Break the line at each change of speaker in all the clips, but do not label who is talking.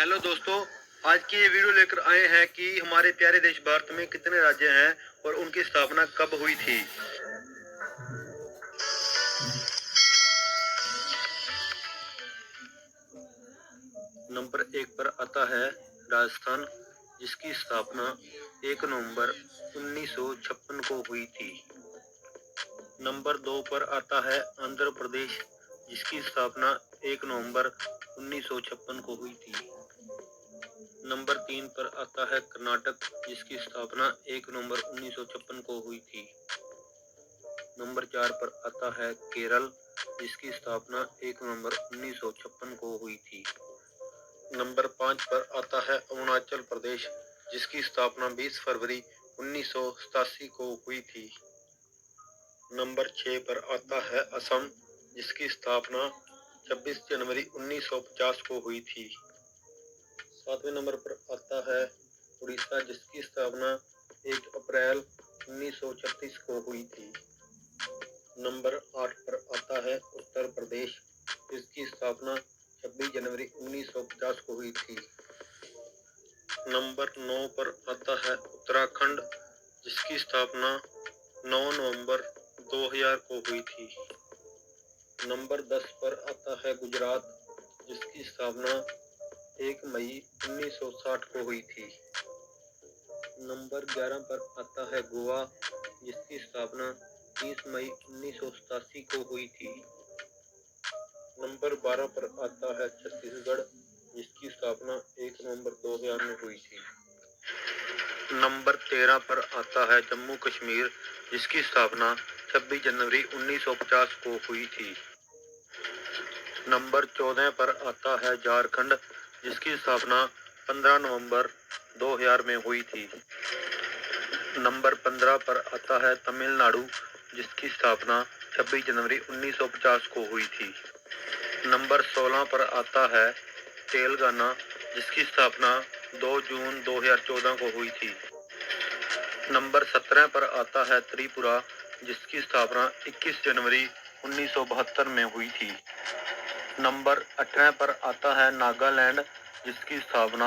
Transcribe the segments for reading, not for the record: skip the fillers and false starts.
Hello दोस्तों, आज की ये वीडियो लेकर आए हैं कि हमारे प्यारे देश भारत में कितने राज्य हैं और उनकी स्थापना कब हुई थी। नंबर 1 पर आता है राजस्थान, जिसकी स्थापना 1 नवंबर 1956 को हुई थी। नंबर 2 पर आता है आंध्र प्रदेश, जिसकी स्थापना 1 नवंबर 1956 को हुई थी। नंबर 3 पर आता है कर्नाटक, जिसकी स्थापना 1 नवंबर 1956 को हुई थी। नंबर 4 पर आता है केरल, जिसकी स्थापना 1 नवंबर 1956 को हुई थी। नंबर 5 पर आता है अरुणाचल प्रदेश, जिसकी स्थापना 20 फरवरी 1987 को हुई थी। नंबर 6 पर आता है असम, जिसकी स्थापना 26 जनवरी 1950 को हुई थी। 7वें नंबर पर आता है उड़ीसा, जिसकी स्थापना 1 अप्रैल 1936 को हुई थी। नंबर 8 पर आता है उत्तर प्रदेश, जिसकी स्थापना 26 जनवरी 1950 को हुई थी। नंबर 9 पर आता है उत्तराखंड, जिसकी स्थापना 9 नवंबर 2000 को हुई थी। नंबर 10 पर आता है गुजरात, जिसकी स्थापना 1 मई 1960 को हुई थी। नंबर 11 पर आता है गोवा, जिसकी स्थापना 30 मई 1987 को हुई थी। नंबर 12 पर आता है छत्तीसगढ़, जिसकी स्थापना 1 नवंबर 2000 में हुई थी। नंबर 13 पर आता है जम्मू कश्मीर, जिसकी स्थापना 26 जनवरी 1950 को हुई थी। नंबर 14 पर आता है झारखंड, जिसकी स्थापना 15 नवंबर 2000 में हुई थी। नंबर 15 पर आता है तमिलनाडु, जिसकी स्थापना 26 जनवरी 1950 को हुई थी। नंबर 16 पर आता है तेलंगाना, जिसकी स्थापना 2 जून 2014 को हुई थी। नंबर 17 पर आता है त्रिपुरा, जिसकी स्थापना 21 जनवरी 1972 में हुई थी। नंबर 18 पर आता है नागालैंड, जिसकी स्थापना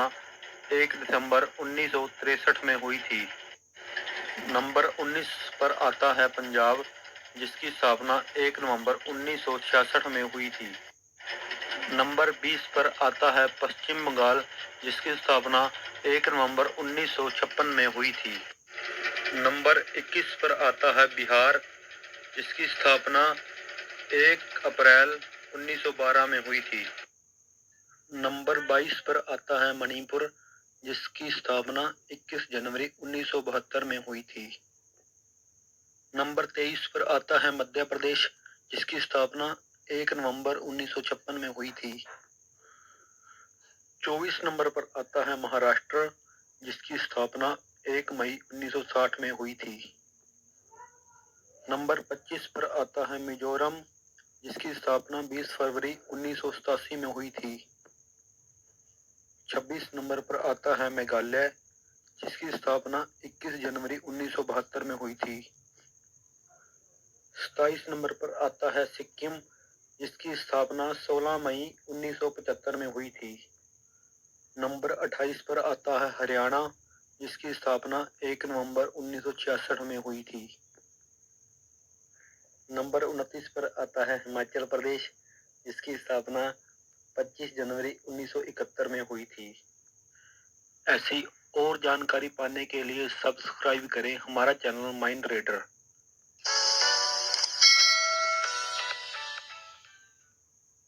1 दिसंबर 1963 में हुई थी। नंबर 19 पर आता है पंजाब, जिसकी स्थापना 1 नवंबर 1966 में हुई थी। नंबर 20 पर आता है पश्चिम बंगाल, जिसकी स्थापना 1 नवंबर 1956 में हुई थी। नंबर 21 पर आता है बिहार, जिसकी स्थापना 1 अप्रैल 1912 में हुई थी। नंबर 22 पर आता है मणिपुर, जिसकी स्थापना 21 जनवरी 1972 में हुई थी। नंबर 23 पर आता है मध्य प्रदेश, जिसकी स्थापना 1 नवंबर 1956 में हुई थी। 24 नंबर पर आता है महाराष्ट्र, जिसकी स्थापना 1 मई 1960 में हुई थी। नंबर 25 पर आता है मिजोरम, जिसकी स्थापना 20 फरवरी 1987 में हुई थी। 26 नंबर पर आता है मेघालय, जिसकी स्थापना 21 जनवरी 1972 में हुई थी। 27 नंबर पर आता है सिक्किम, जिसकी स्थापना 16 मई 1975 में हुई थी। नंबर 28 पर आता है हरियाणा, जिसकी स्थापना 1 नवंबर 1966 में हुई थी। नंबर 29 पर आता है हिमाचल प्रदेश, जिसकी स्थापना 25 जनवरी 1971 में हुई थी। ऐसी और जानकारी पाने के लिए सब्सक्राइब करें हमारा चैनल माइंड रीडर।